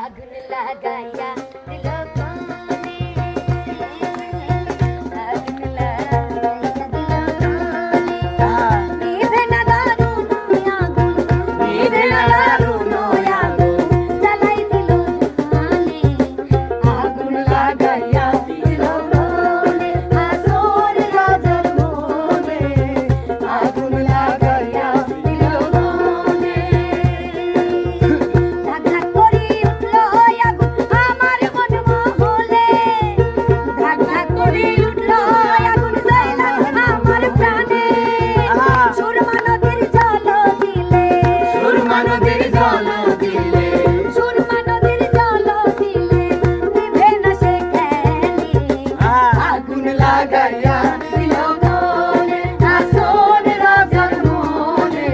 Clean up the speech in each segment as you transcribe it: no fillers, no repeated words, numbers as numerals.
আগুন লাগাইয়া দিল কোনে আগুন লাগাইয়া দিল কোনে নিভে না দারুণ আগুন নিভে না দারুণ আগুন জ্বালাই দিল জানে আগুন লাগাইয়া দিল কোনে আসর রাজার মনে আগুন লাগাইয়া দিল কোনে ধাক ধাক করি উঠলো আগুন আমার মন মহলে ধাক ধাক করি উঠলো আগুন জ্বালা আমার প্রাণে সুরমা নদীর জল দিলে সুরমা নদীর জল দিলে সুরমা নদীর জল দিলে নিভে না সে খেলে আগুন লাগাইয়া দিল কোনে আসর রাজার মনে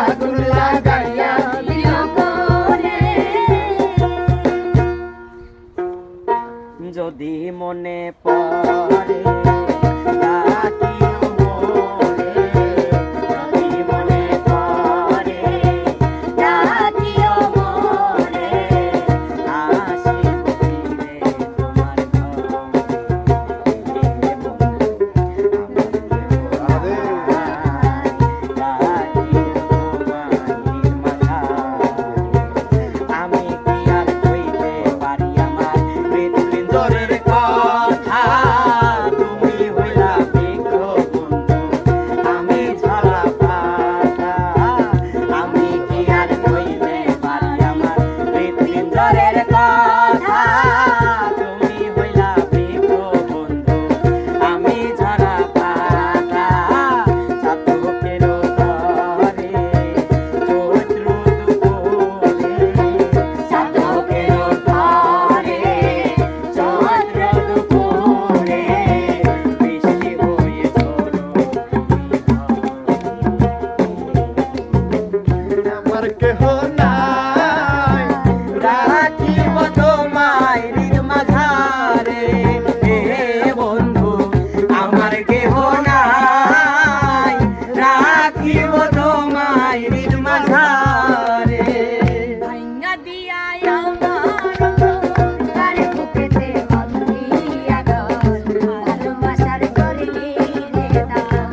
আগুন লাগাইয়া দিল কোনে যদি মনে পড়ে ডাকিও মোরে, যদি মনে পড়ে ডাকিও মোরে আসিব ফিরে তোমার আমি কি আর কইতে পারি আমার মৃত্যুঞ্জয়ের কথা, তুমি হইলা বৃক্ষ বন্ধু, আমি ঝরা পাতা। আমি কি আর কইতে পারি আমার মৃত্যুঞ্জয়ের কথা, তুমি হইলা বৃক্ষ বন্ধু, আমি ঝরা পাতা। চাতকের ঘরে চৈত্র দুপুরে, চাতকের ঘরে চৈত্র দুপুরে বৃষ্টি হয়ে ঝরো আমার কেহ নাই রাখিব তোমায় নির্মাঝারে, হে বন্ধু আমার কেহ নাই, রাখিব তোমায় নির্মাঝারে। ভাঙা দিয়া আমার তার বুকেতে বাঁধিয়া গল ভালোবাসার করলি রে দান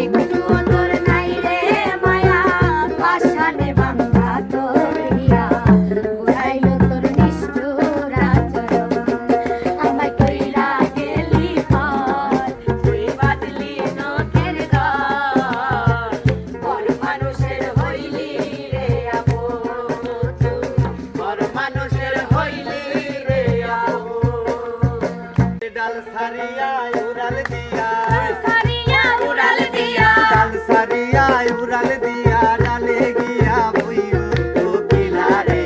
একটু তোর নাই রে মায়া পাশানে বাঁধা তোরিয়া উড়াইল তোর নিষ্ঠুর আচরণ আমায় কইরা গেলি পর তুই বাদলি নখের দল পর মানুষের হইলি রে আপন তুই পর মানুষের হইলি রে আপন ডাল সারিয়া উড়াল দিয়া সারিয়া উড়াল দিয়া ডাল সারিয়া উড়াল দিয়া ডালে গিয়া বইও কোকিলা রে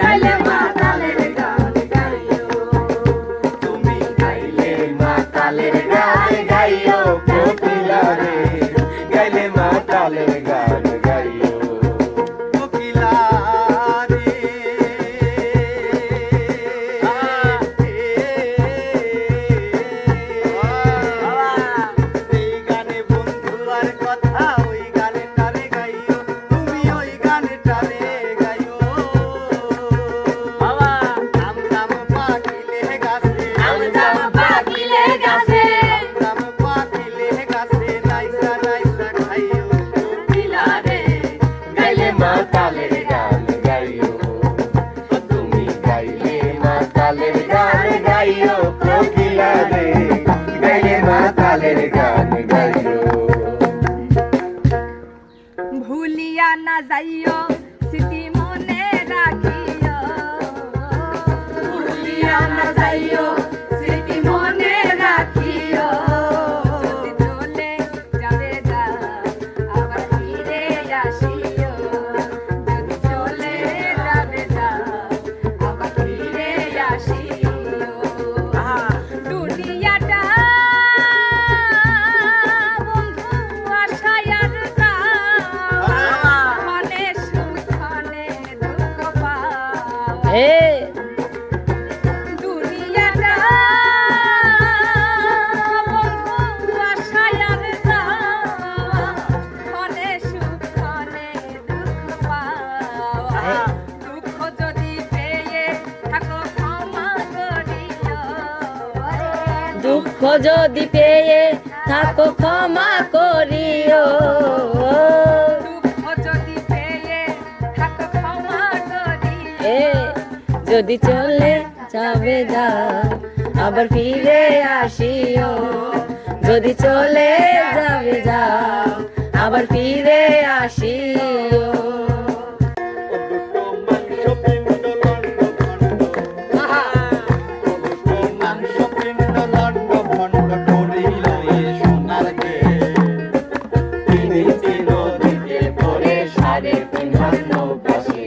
গাইলে মাতালের গান গাইও তুমি গাইলে মাতালের গান গাইও কোকিলা রে গাইলে মাতালের গান গাইও কোকিলা রে এই গানে বন্ধুয়ার কথা ওই গানে টারে গাইও তুমি ওই গানে টারে গাইও আম জাম পাখিলে গাছে আম জাম পাখিলে গাছে আম জাম পাখিলে গাছে নাইসা নাইসা খাইও কোকিলা রে গাইলে মাতালের গান গাইও তুমি গাইলে মাতালের গান গাইও কোকিলা রে গাইলে মাতালের গান গাইও ভুলিয়া না যাইও স্মৃতি মনে রাখিও ভুলিয়া না যাইও স্মৃতি মনে রাখিও যদি চলে যাবে যা আবার ফিরে আসিও যদি চলে যাবে যা আবার ফিরে আসিও দুনিয়াটা বন্ধু আশায় আর যা মনে সুখ মনে দুঃখ পাওয়া দুনিয়াটা বন্ধু আশায় আর যা মনে সুখ মনে দুঃখ পাওয়া দুঃখ দুঃখ যদি পেয়ে থাকো ক্ষমা করিও, দুঃখ যদি পেয়ে থাকো ক্ষমা করিও। এ যদি চলে যাবে যাও আবার ফিরে আসিও, যদি চলে যাবে যাও আবার ফিরে আসিও। ও দুটো মাংস পিণ্ড লণ্ড ভণ্ড, ও দুটো মাংস পিণ্ড লণ্ড ভণ্ড করিল এ সোনার গেট। 3 ইঞ্চি নদীতে পড়ে 3.5 হাত নৌকা সে।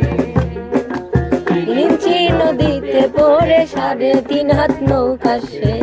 3 ইঞ্চি নদীতে পড়ে 3.5 হাত নৌকা সে।